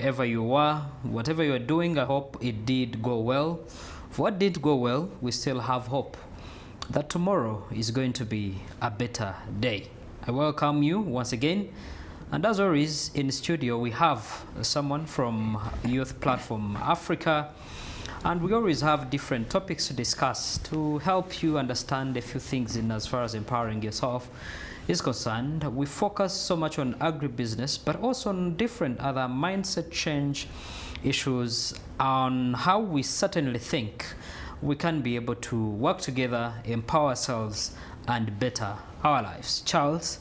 wherever you are, whatever you are doing. I hope it did go well. For what did go well, we still have hope that tomorrow is going to be a better day. I welcome you once again. And as always, in studio, we have someone from Youth Platform Africa. And we always have different topics to discuss to help you understand a few things in as far as empowering yourself is concerned. We focus so much on agribusiness, but also on different other mindset change issues, on how we certainly think we can be able to work together, empower ourselves, and better our lives. Charles,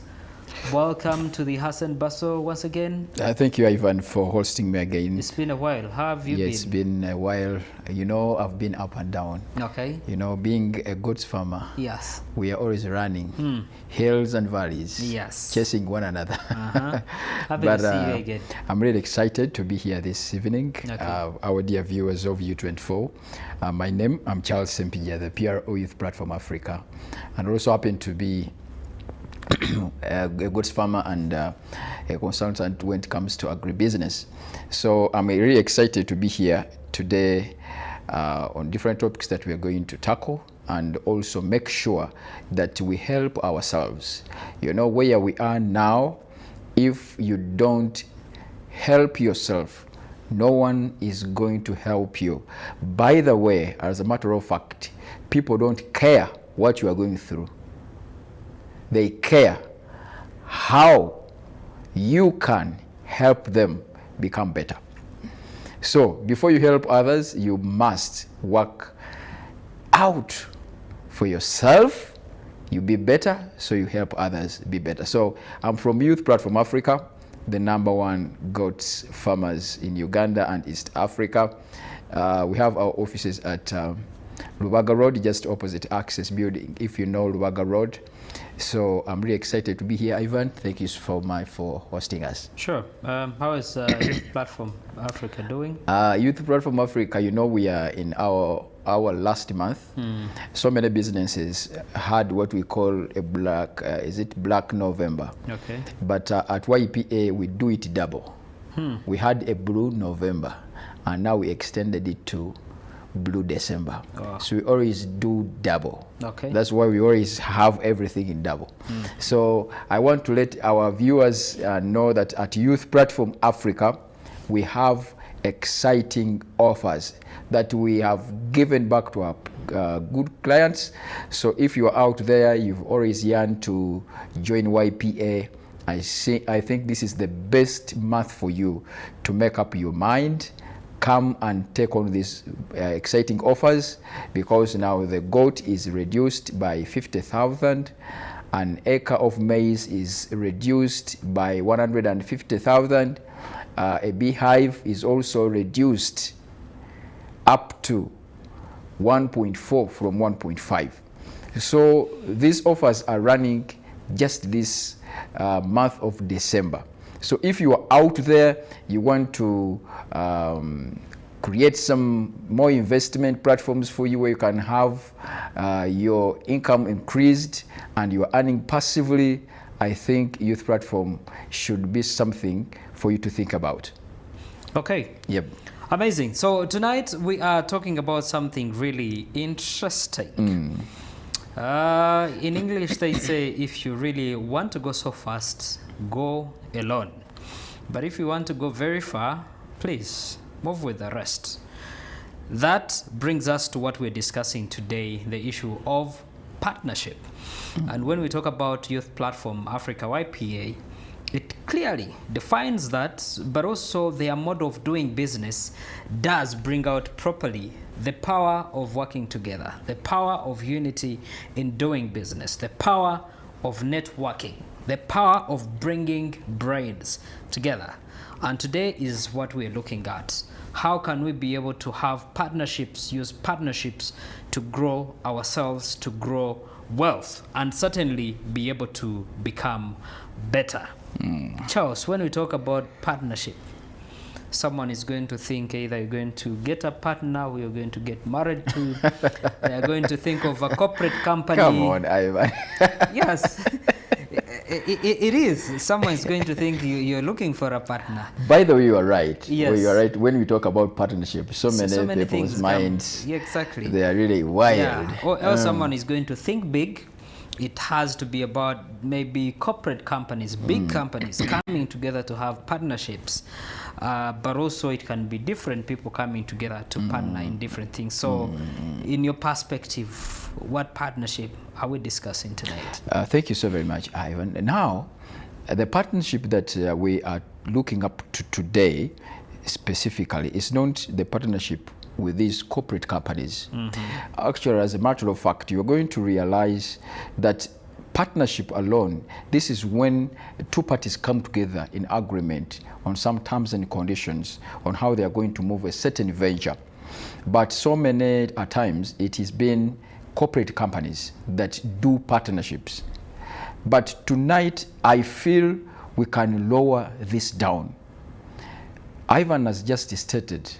welcome to the Hassan Bustle once again. Thank you, Ivan, for hosting me again. It's been a while. How have you been? It's been a while. You know, I've been up and down. Okay. You know, being a goods farmer, yes, we are always running hills and valleys, yes, chasing one another. Happy to see you again. I'm really excited to be here this evening. Okay. Our dear viewers of U24, I'm Charles Sempija, the PRO Youth Platform Africa, and also happen to be a goods farmer and a consultant when it comes to agribusiness. So I'm really excited to be here today on different topics that we are going to tackle, and also make sure that we help ourselves. You know, where we are now, if you don't help yourself, no one is going to help you. By the way, as a matter of fact, people don't care what you are going through. They care how you can help them become better. So before you help others, you must work out for yourself. You be better, so you help others be better. So I'm from Youth Platform Africa, the #1 goats farmers in Uganda and East Africa. We have our offices at Rubaga Road, just opposite Access Building, if you know Rubaga Road. So I'm really excited to be here, Ivan. Thank you for hosting us. Sure. How is Youth Platform Africa doing? Youth Platform Africa, you know, we are in our last month. So many businesses had what we call a Black November. Okay. But at YPA, we do it double. We had a Blue November, and now we extended it to Blue December. Oh. So we always do double. Okay. That's why we always have everything in double. So I want to let our viewers know that at Youth Platform Africa, we have exciting offers that we have given back to our good clients. So if you're out there, you've always yearned to join YPA, I think this is the best month for you to make up your mind. Come and take on these exciting offers, because now the goat is reduced by 50,000. An acre of maize is reduced by 150,000. A beehive is also reduced up to 1.4 from 1.5. So these offers are running just this month of December. So if you are out there, you want to create some more investment platforms for you where you can have your income increased and you are earning passively, I think Youth Platform should be something for you to think about. Okay. Yep. Amazing. So tonight we are talking about something really interesting. In English they say, if you really want to go so fast, go alone. But if you want to go very far, please move with the rest. That brings us to what we're discussing today, the issue of partnership. And when we talk about Youth Platform Africa, YPA, it clearly defines that, but also their mode of doing business does bring out properly the power of working together, the power of unity in doing business, the power of networking, the power of bringing brains together. And today is what we're looking at. How can we be able to have partnerships, use partnerships to grow ourselves, to grow wealth, and certainly be able to become better? Charles, when we talk about partnership, someone is going to think either you're going to get a partner or you're going to get married to. They're going to think of a corporate company. Come on, Ivan. Yes. It is. Someone is going to think you're looking for a partner. By the way, you are right. Yes. You are right. When we talk about partnership, so many people's minds, exactly, they are really wild. Yeah. Or someone is going to think big. It has to be about maybe corporate companies, big companies coming together to have partnerships. But also it can be different people coming together to partner in different things. So in your perspective, what partnership are we discussing tonight? Thank you so very much, Ivan. Now, the partnership that we are looking up to today specifically is not the partnership with these corporate companies. Actually, as a matter of fact, you're going to realize that partnership alone, this is when two parties come together in agreement on some terms and conditions on how they are going to move a certain venture. But so many times it has been corporate companies that do partnerships. But tonight I feel we can lower this down. Ivan has just stated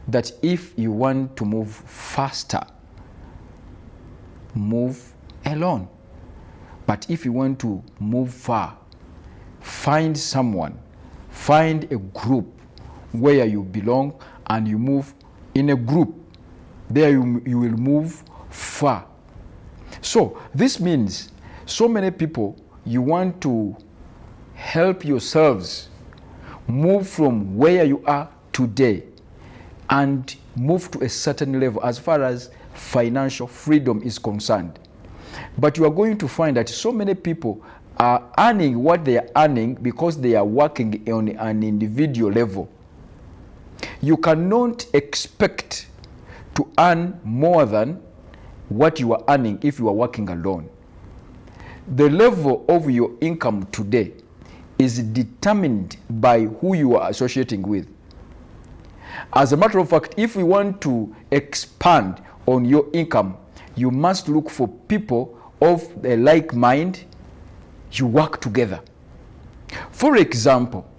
that if you want to move faster, move alone. But if you want to move far, find someone, find a group where you belong and you move in a group. There you will move far. So this means so many people, you want to help yourselves move from where you are today and move to a certain level as far as financial freedom is concerned. But you are going to find that so many people are earning what they are earning because they are working on an individual level. You cannot expect to earn more than what you are earning if you are working alone. The level of your income today is determined by who you are associating with. As a matter of fact, if we want to expand on your income, you must look for people of a like mind. You work together. For example,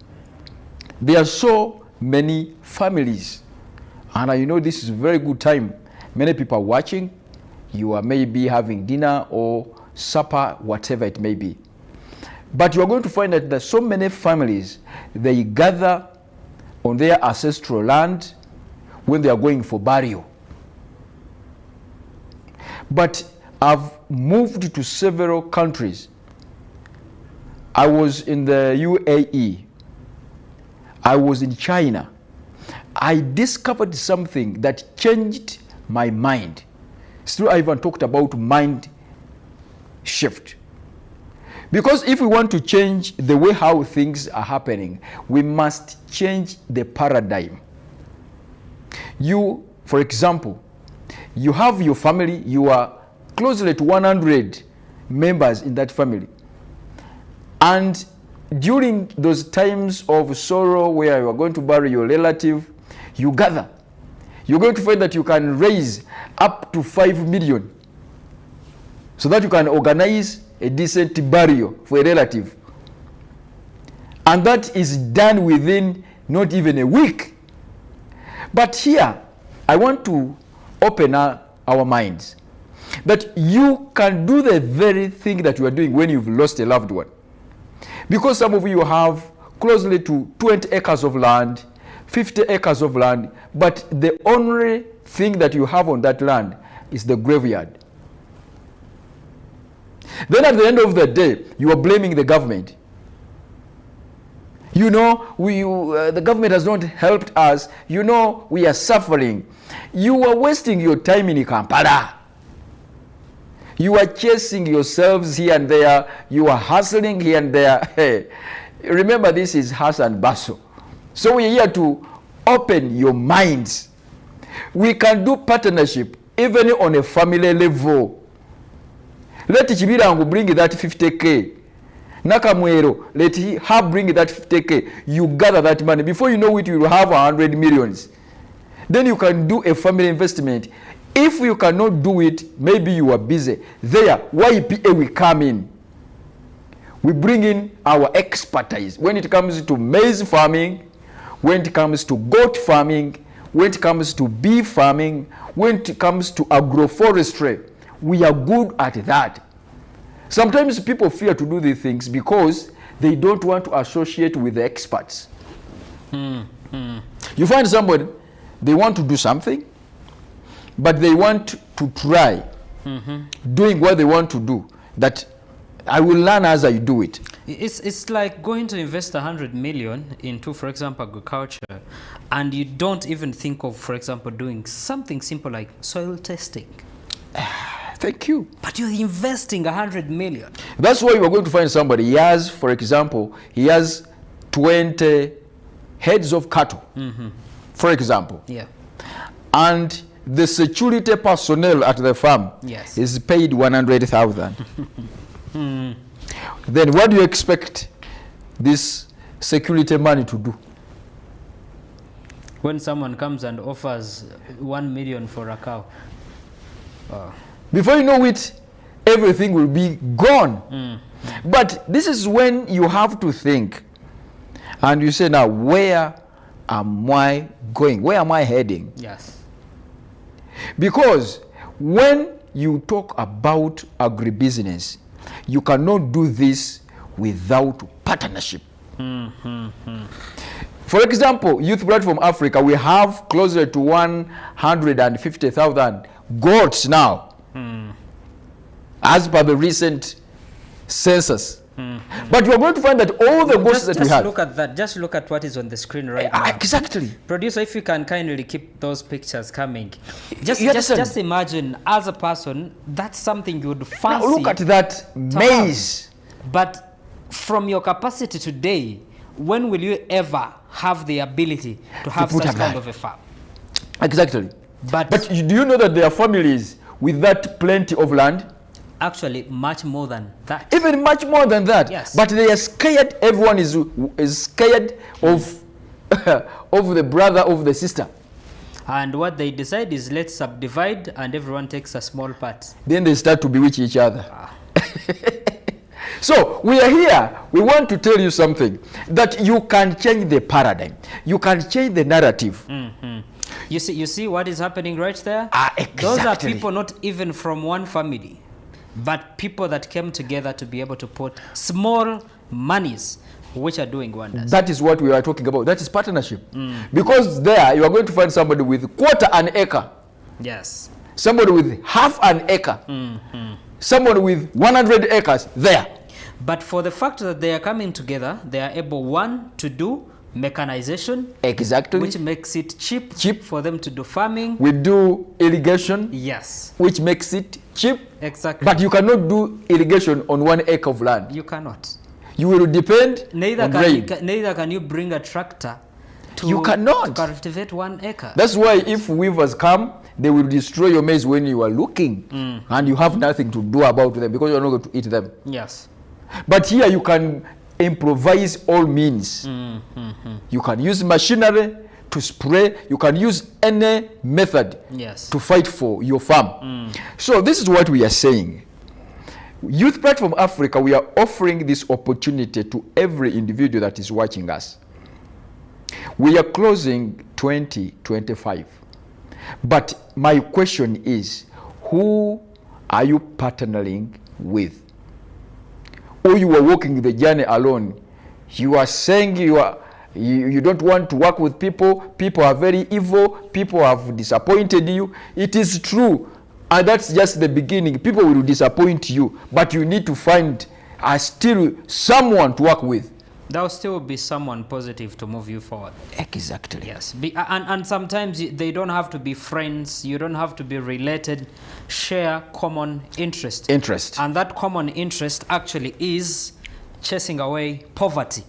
there are so many families, and I know this is a very good time. Many people are watching. You are maybe having dinner or supper, whatever it may be. But you are going to find that there are so many families, they gather on their ancestral land when they are going for burial. But I've moved to several countries. I was in the UAE. I was in China. I discovered something that changed my mind. Still, I even talked about mind shift. Because if we want to change the way how things are happening, we must change the paradigm. You, for example, you have your family, you are closely to 100 members in that family. And during those times of sorrow where you are going to bury your relative, you gather. You're going to find that you can raise up to 5 million so that you can organize a decent burial for a relative. And that is done within not even a week. But here, I want to open our minds that you can do the very thing that you are doing when you've lost a loved one. Because some of you have closely to 20 acres of land, 50 acres of land, but the only thing that you have on that land is the graveyard. Then at the end of the day, you are blaming the government. You know, the government has not helped us. You know, we are suffering. You are wasting your time in Kampala. You are chasing yourselves here and there. You are hustling here and there. Hey, remember, this is hustle and bustle. So we are here to open your minds. We can do partnership even on a family level. Let Chibirangu bring that 50K. Nakamwero, let her bring that 50K. You gather that money. Before you know it, you will have 100 millions. Then you can do a family investment. If you cannot do it, maybe you are busy. There, YPA will come in. We bring in our expertise when it comes to maize farming, when it comes to goat farming, when it comes to bee farming, when it comes to agroforestry. We are good at that. Sometimes people fear to do these things because they don't want to associate with the experts. You find somebody, they want to do something, but they want to try doing what they want to do, that I will learn as I do it. It's like going to invest 100 million into, for example, agriculture, and you don't even think of, for example, doing something simple like soil testing. Thank you. But you're investing 100 million. That's why you are going to find somebody, he has, for example, he has 20 heads of cattle, for example. Yeah. And the security personnel at the farm is paid 100,000. Then what do you expect this security money to do? When someone comes and offers 1 million for a cow. Before you know it, everything will be gone. But this is when you have to think. And you say, now, where am I going? Where am I heading? Yes. Because when you talk about agribusiness, you cannot do this without partnership. For example, Youth Platform Africa, we have closer to 150,000 goats now, as per the recent census. But you are going to find that all the goats that we have. Look at that. Just look at what is on the screen right now. Exactly. Producer, if you can kindly keep those pictures coming. Just imagine, as a person, that's something you would fancy. Now look at that maize. But from your capacity today, when will you ever have the ability to have such kind of a farm? Exactly. But do you know that there are families with that plenty of land? Actually, much more than that. Even much more than that. Yes. But they are scared. Everyone is scared of of the brother, of the sister. And what they decide is, let's subdivide, and everyone takes a small part. Then they start to bewitch each other. So we are here. We want to tell you something, that you can change the paradigm. You can change the narrative. You see what is happening right there? Exactly. Those are people not even from one family, but people that came together to be able to put small monies which are doing wonders. That is what we are talking about. That is partnership. Because there you are going to find somebody with quarter an acre. Yes. Somebody with half an acre. Somebody with 100 acres there. But for the fact that they are coming together, they are able, one, to do mechanization. Exactly. Which makes it cheap for them to do farming. We do irrigation. Yes. Which makes it cheap. Exactly. But you cannot do irrigation on 1 acre of land. You cannot. You will depend on rain. Neither can you bring a tractor you cannot to cultivate 1 acre. That's why if weavers come, they will destroy your maize when you are looking, and you have nothing to do about them because you are not going to eat them. Yes. But here you can improvise all means. You can use machinery to spray. You can use any method to fight for your farm. So this is what we are saying. Youth Platform Africa, we are offering this opportunity to every individual that is watching us. We are closing 2025. But my question is, who are you partnering with? Or you are walking the journey alone? You are saying you don't want to work with people. People are very evil. People have disappointed you. It is true. And that's just the beginning. People will disappoint you. But you need to find still someone to work with. There will still be someone positive to move you forward. Exactly. Yes. And sometimes they don't have to be friends. You don't have to be related. Share common interest. And that common interest actually is chasing away poverty.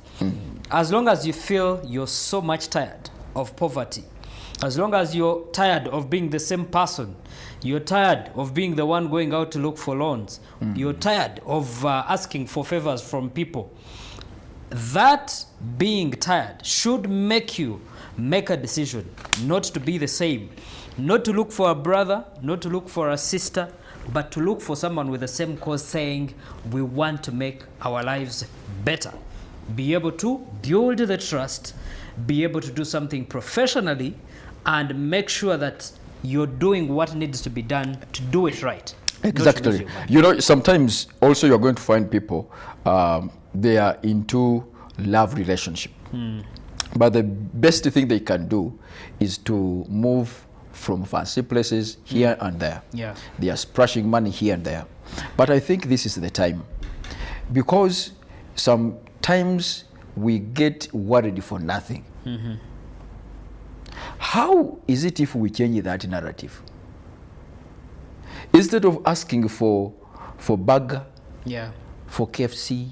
As long as you feel you're so much tired of poverty, as long as you're tired of being the same person, you're tired of being the one going out to look for loans, you're tired of asking for favors from people, that being tired should make you make a decision not to be the same, not to look for a brother, not to look for a sister, but to look for someone with the same cause, saying we want to make our lives better, be able to build the trust, be able to do something professionally, and make sure that you're doing what needs to be done to do it right. Exactly. You know, sometimes also you're going to find people, they are into love relationship. But the best thing they can do is to move from fancy places here and there. Yeah. They are splashing money here and there. But I think this is the time. Because sometimes we get worried for nothing. How is it if we change that narrative? Instead of asking for burger, for KFC,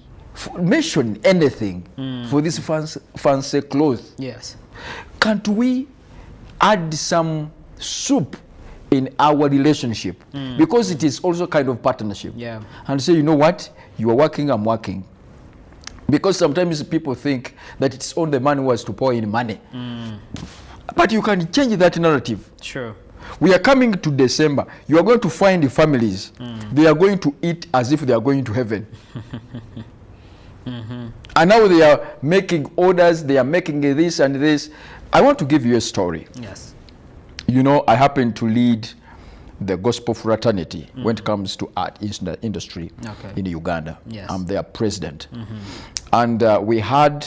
mention anything for this fancy clothes. Yes. Can't we add some soup in our relationship? Because it is also kind of partnership. Yeah. And say, you know what? You are working, I'm working. Because sometimes people think that it's on the man who has to pour in money. But you can change that narrative. Sure. We are coming to December. You are going to find families. They are going to eat as if they are going to heaven. And now they are making orders. They are making this and this. I want to give you a story. Yes. You know, I happen to lead the gospel fraternity when it comes to art industry in Uganda. Yes. I'm their president. And we had,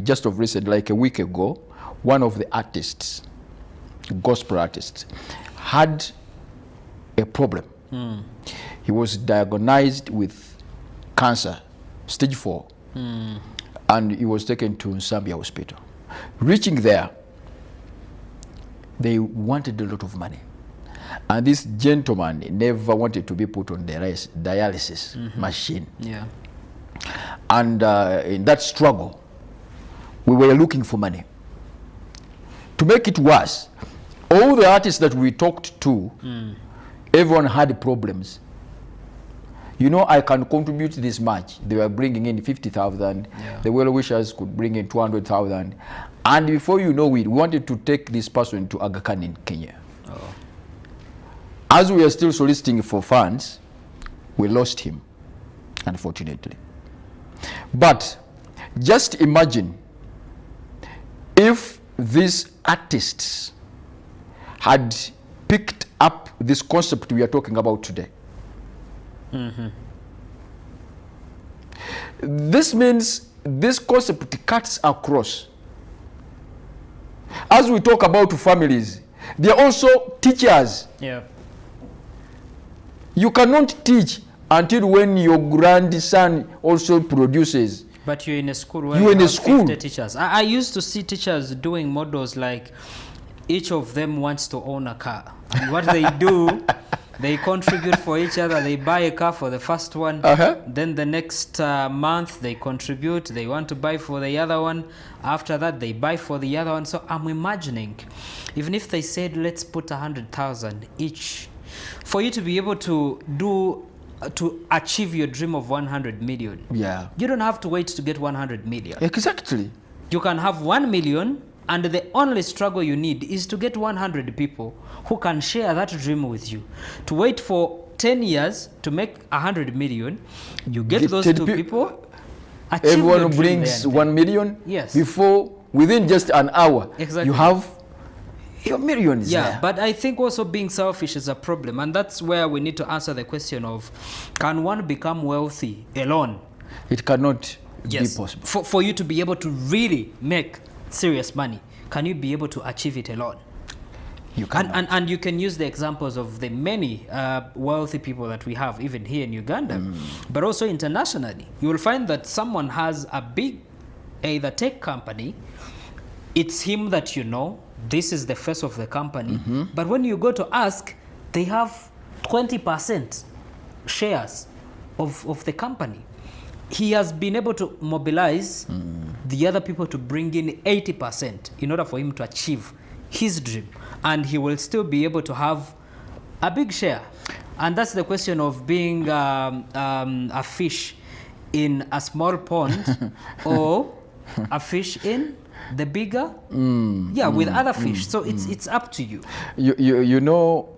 just of recent, like a week ago, one of the artists, gospel artists, had a problem. He was diagnosed with cancer, stage 4, and he was taken to Zambia hospital. Reaching there, they wanted a lot of money, and this gentleman never wanted to be put on the dialysis machine. Yeah. And in that struggle, we were looking for money. To make it worse, all the artists that we talked to, everyone had problems. You know, I can contribute this much. They were bringing in 50,000. The well-wishers could bring in 200,000. And before you know it, we wanted to take this person to Aga Khan in Kenya. As we are still soliciting for funds, we lost him, unfortunately. But just imagine if these artists had picked up this concept we are talking about today. This means this concept cuts across. As we talk about families, they are also teachers. Yeah. You cannot teach until when your grandson also produces. But you're in a school where you're in a 50 teachers. I used to see teachers doing models like each of them wants to own a car. And what they do, they contribute for each other. They buy a car for the first one. Then the next month they contribute. They want to buy for the other one. After that, they buy for the other one. So I'm imagining, even if they said, let's put 100,000 each, for you to be able to achieve your dream of 100 million. Yeah. You don't have to wait to get 100 million. Exactly. You can have 1 million, and the only struggle you need is to get 100 people who can share that dream with you. To wait for 10 years to make 100 million, you get those two people. Everyone brings 1 million. Yes. Before, within just an hour, exactly. You have your millions. Yeah, there. but I think also being selfish is a problem, and that's where we need to answer the question of, can one become wealthy alone? It cannot be possible. For you to be able to really make serious money, can you be able to achieve it alone? You can. And you can use the examples of the many wealthy people that we have, even here in Uganda, but also internationally. You will find that someone has a big, either tech company, it's him that you know, this is the face of the company, but when you go to ask, they have 20% shares of the company. He has been able to mobilize the other people to bring in 80% in order for him to achieve his dream, and he will still be able to have a big share. And that's the question of being a fish in a small pond or a fish in the bigger with other fish. So it's up to you. You know,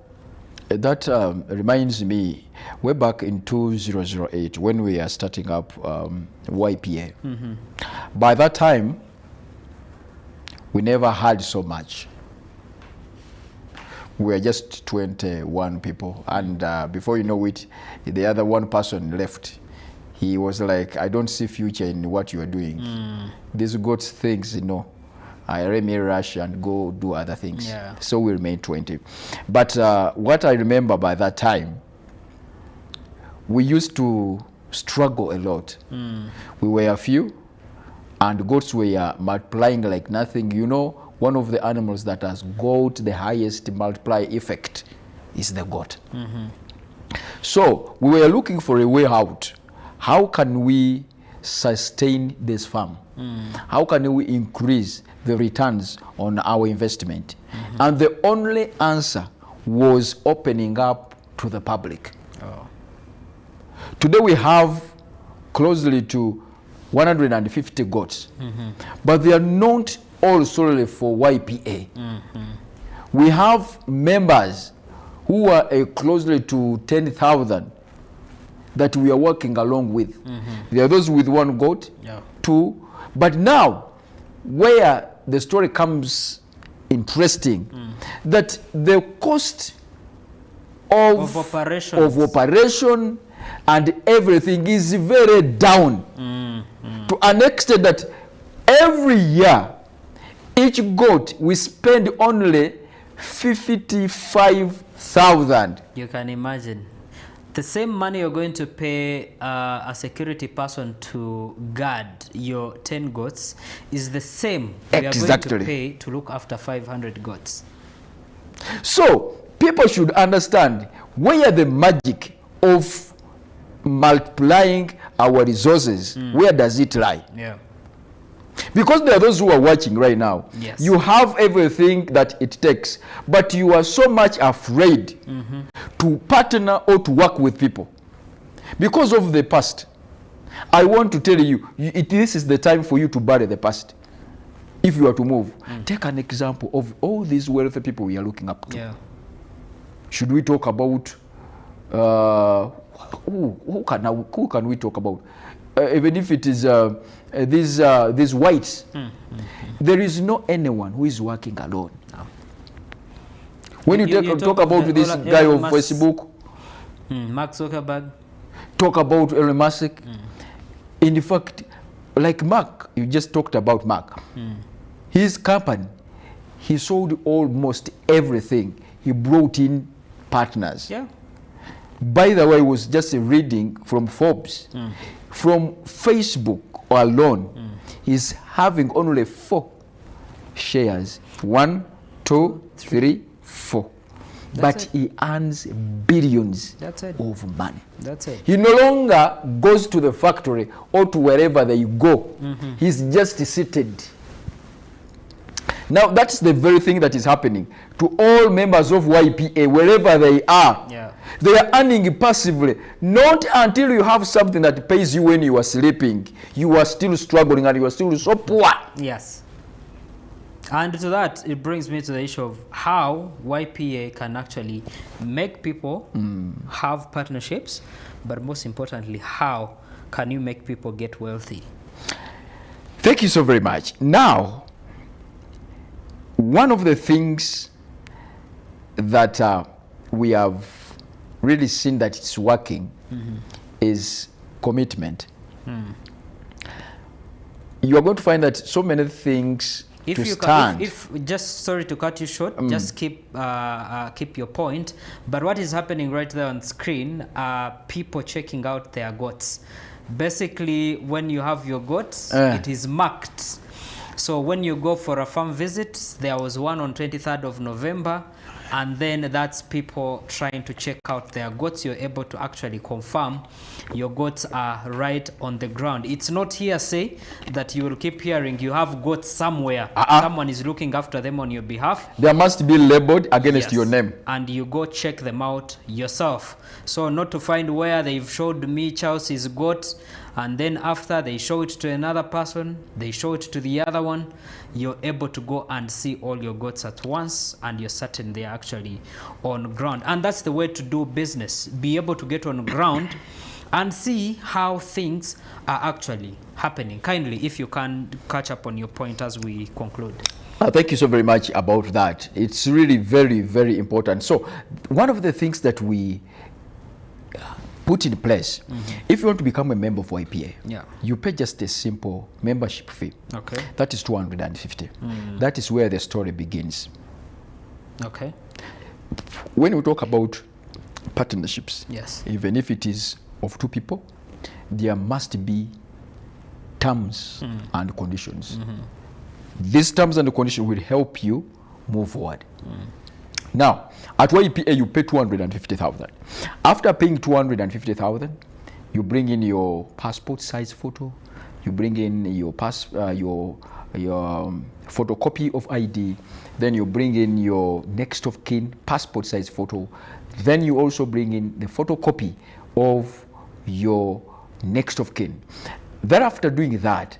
that reminds me, way back in 2008 when we are starting up YPA. By that time, we never had so much. we were just 21 people, and before you know it, the other one person left. He was like, I don't see future in what you are doing. These good things, you know, let me rush and go do other things. Yeah. So we remained 20. But what I remember by that time, we used to struggle a lot. We were a few, and goats were multiplying like nothing. You know, one of the animals that has got the highest multiply effect is the goat. So we were looking for a way out. How can we sustain this farm? How can we increase the returns on our investment? And the only answer was opening up to the public. Today we have closely to 150 goats, but they are not all solely for YPA. We have members who are closely to 10,000 that we are working along with. There are those with one goat, two, but now where the story comes interesting, that the cost of operation and everything is very down to an extent that every year each goat we spend only 55,000. You can imagine. The same money you're going to pay a security person to guard your 10 goats is the same we are going to pay to look after 500 goats. So people should understand where the magic of multiplying our resources, where does it lie? Because there are those who are watching right now. You have everything that it takes, but you are so much afraid to partner or to work with people because of the past. I want to tell you, this is the time for you to bury the past. If you are to move, take an example of all these wealthy people we are looking up to. Should we talk about who can we talk about? Even if it is these whites, there is no anyone who is working alone. When you talk about this guy of Facebook, Mark Zuckerberg, talk about Elon Musk. In fact, like Mark, you just talked about Mark. His company, he sold almost everything. He brought in partners. By the way, I was just reading from Forbes. From Facebook alone, he's having only 4 shares. 1, 2, 3, 4. But he earns billions of money. He no longer goes to the factory or to wherever they go. He's just seated. Now that's the very thing that is happening to all members of YPA, wherever they are. They are earning passively. Not until you have something that pays you when you are sleeping. You are still struggling and you are still so poor. And to that, it brings me to the issue of how YPA can actually make people have partnerships, but most importantly, how can you make people get wealthy? Thank you so very much. Now, one of the things that we have really seen that it's working is commitment. You are going to find that so many things just sorry to cut you short, just keep your point. But what is happening right there on screen are people checking out their goats. Basically, when you have your goats, it is marked. So when you go for a farm visit, there was one on 23rd of November, and then that's people trying to check out their goats. You're able to actually confirm your goats are right on the ground. It's not hearsay that you will keep hearing you have goats somewhere. Someone is looking after them on your behalf. There must be labeled against your name. And you go check them out yourself. So not to find where they've showed me Charles's goat, and then after they show it to another person, they show it to the other one. You're able to go and see all your goats at once, and you're certain they're actually on ground. And that's the way to do business. Be able to get on ground and see how things are actually happening. Kindly, if you can catch up on your point as we conclude. Thank you so very much about that. It's really very, very important. So one of the things that we put in place, if you want to become a member of YPA, you pay just a simple membership fee. Okay. That is 250. That is where the story begins. Okay. When we talk about partnerships, yes, even if it is of two people, there must be terms and conditions. These terms and conditions will help you move forward. Now, at YPA, you pay 250,000. After paying 250,000, you bring in your passport size photo, you bring in your photocopy of ID, then you bring in your next of kin passport size photo, then you also bring in the photocopy of your next of kin. Thereafter doing that,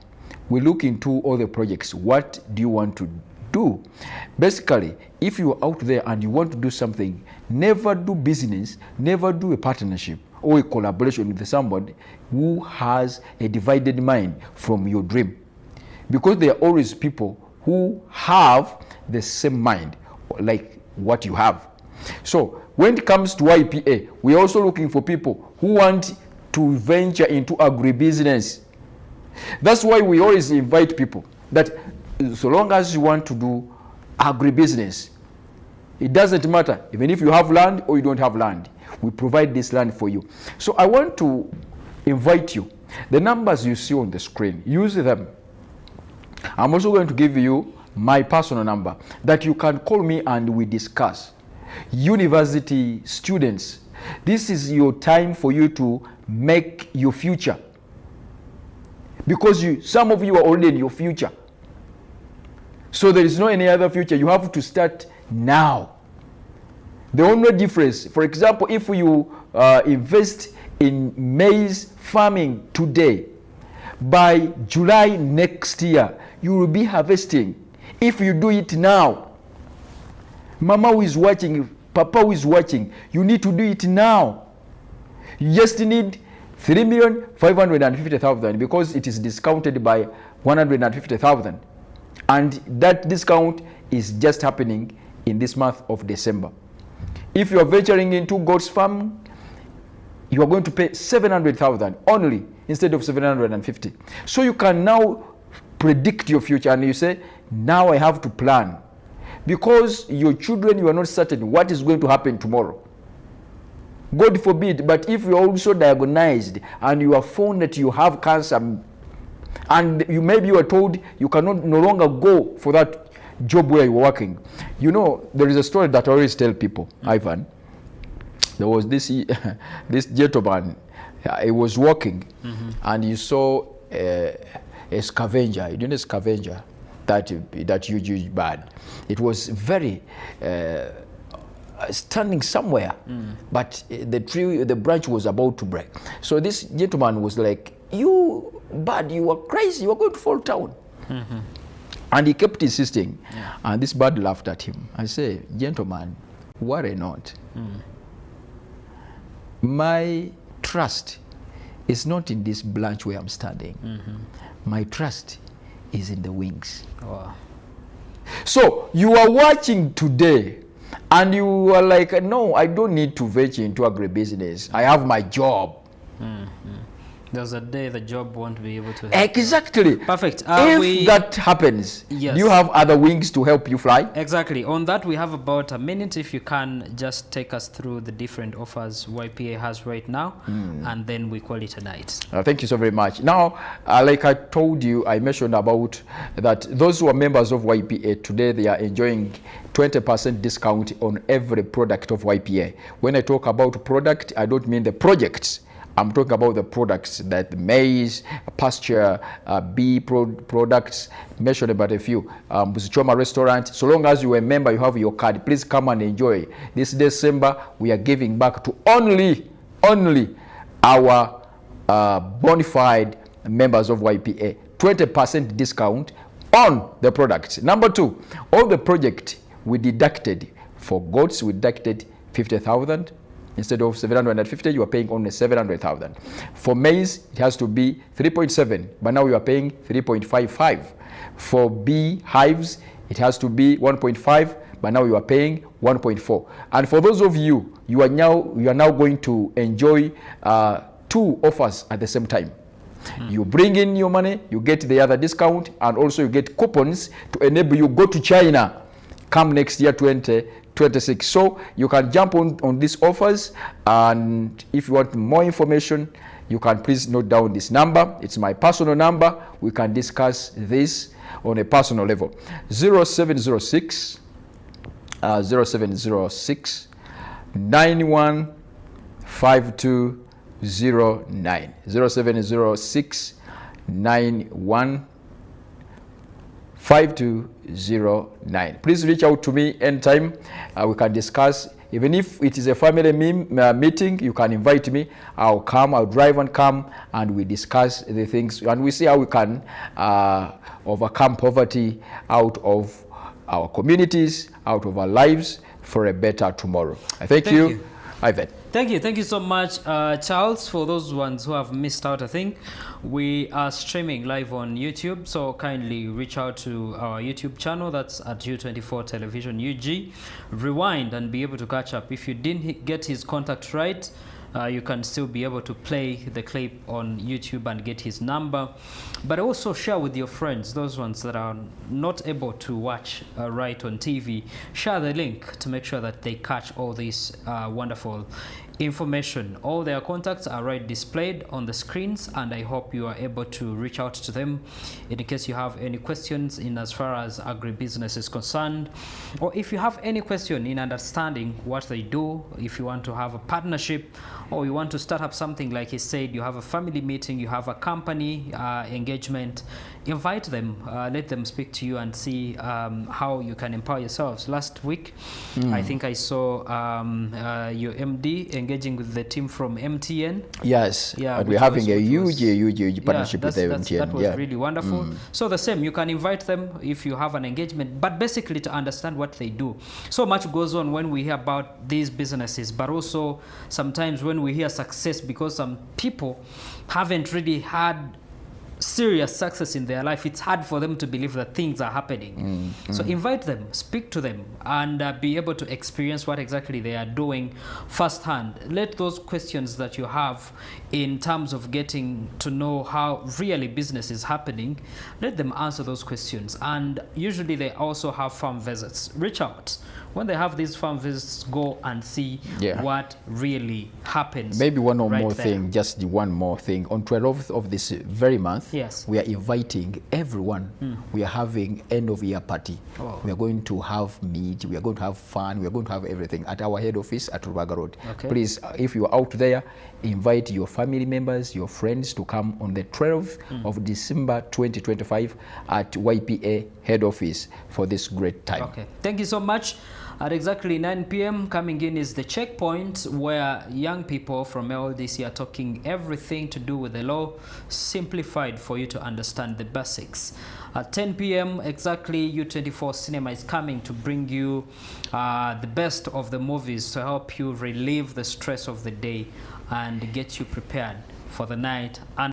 we look into all the projects. What do you want to do? Basically, if you are out there and you want to do something, never do business, never do a partnership or a collaboration with somebody who has a divided mind from your dream. Because there are always people who have the same mind like what you have. So when it comes to YPA, we're also looking for people who want to venture into agribusiness. That's why we always invite people that so long as you want to do agribusiness, it doesn't matter, even if you have land or you don't have land, we provide this land for you. So I want to invite you. The numbers you see on the screen, use them. I'm also going to give you my personal number that you can call me and we discuss. University students, this is your time for you to make your future. Because some of you are already in your future. So there is no any other future. You have to start now. The only difference, for example, if you invest in maize farming today, by July next year, you will be harvesting. If you do it now, Mama who is watching, Papa who is watching, you need to do it now. You just need 3,550,000 because it is discounted by 150,000. And that discount is just happening in this month of December. If you are venturing into goats farm, you are going to pay 700,000 only instead of 750. So you can now predict your future and you say, now I have to plan. Because your children, you are not certain what is going to happen tomorrow. God forbid, but if you are also diagnosed and you are found that you have cancer and maybe you are told you cannot no longer go for that job where you are working. You know, there is a story that I always tell people, Ivan. There was this gentleman, he was walking and he saw a scavenger. You know a scavenger that you bad. It was very standing somewhere, but the branch was about to break. So this gentleman was like, you bird, you are crazy, you are going to fall down. And he kept insisting, and this bird laughed at him. I say, gentleman, worry not. My trust is not in this branch where I'm standing. My trust is in the wings. Wow. So you are watching today and you are like, no, I don't need to venture into agribusiness. I have my job. There's a day the job won't be able to help. Exactly. Perfect. If that happens, yes, do you have other wings to help you fly? Exactly. On that, we have about a minute. If you can just take us through the different offers YPA has right now, and then we call it a night. Thank you so very much. Now, like I told you, I mentioned about that those who are members of YPA today, they are enjoying 20% discount on every product of YPA. When I talk about product, I don't mean the projects. I'm talking about the products, that maize, pasture, bee products, mentioned about a few. Buzichoma restaurant. So long as you are a member, you have your card. Please come and enjoy. This December, we are giving back to only our bona fide members of YPA. 20% discount on the products. Number two, all the project we deducted. For goats, we deducted 50,000. Instead of 750, you are paying only 700,000. For maize, it has to be 3.7, but now you are paying 3.55. For bee hives, It has to be 1.5, but now you are paying 1.4. And for those of you, you are now going to enjoy 2 offers at the same time. You bring in your money, you get the other discount, and also you get coupons to enable you go to China come next year 2026. So you can jump on these offers, and if you want more information, you can please note down this number. It's my personal number. We can discuss this on a personal level. 0706 915209. 0706 915209. Please reach out to me anytime. We can discuss. Even if it is a family meeting, you can invite me. I'll come, I'll drive and come, and we discuss the things, and we see how we can overcome poverty out of our communities, out of our lives, for a better tomorrow. Thank you. Ivan. Thank you so much, Charles. For those ones who have missed out, I think we are streaming live on YouTube, so kindly reach out to our YouTube channel. That's at U24 Television UG. Rewind and be able to catch up. If you didn't get his contact right, you can still be able to play the clip on YouTube and get his number, but also share with your friends, those ones that are not able to watch right on TV. Share the link to make sure that they catch all this wonderful information. All their contacts are right displayed on the screens, and I hope you are able to reach out to them in case you have any questions in as far as agribusiness is concerned, or if you have any question in understanding what they do, if you want to have a partnership, or you want to start up something like he said, you have a family meeting, you have a company engagement, invite them, let them speak to you and see how you can empower yourselves. Last week, I think I saw your MD engaging with the team from MTN. Yes, yeah, and we're having a huge partnership with MTN. That was really wonderful. So the same, you can invite them if you have an engagement, but basically to understand what they do. So much goes on when we hear about these businesses, but also sometimes when we hear success, because some people haven't really had serious success in their life, it's hard for them to believe that things are happening. So invite them, speak to them, and be able to experience what exactly they are doing firsthand. Let those questions that you have in terms of getting to know how really business is happening, let them answer those questions. And usually they also have farm visits. Reach out. When they have these farm visits, go and see what really happens. Maybe one more thing, just one more thing. On 12th of this very month, we are inviting everyone. We are having end of year party. We are going to have meat, we are going to have fun, we are going to have everything at our head office at Rubaga Road. Please, if you are out there, invite your family members, your friends to come on the 12th of December 2025 at YPA head office for this great time. Thank you so much. At exactly 9 p.m. coming in is the checkpoint, where young people from LDC are talking everything to do with the law, simplified for you to understand the basics. At 10 p.m. exactly, U24 Cinema is coming to bring you the best of the movies to help you relieve the stress of the day and get you prepared for the night. And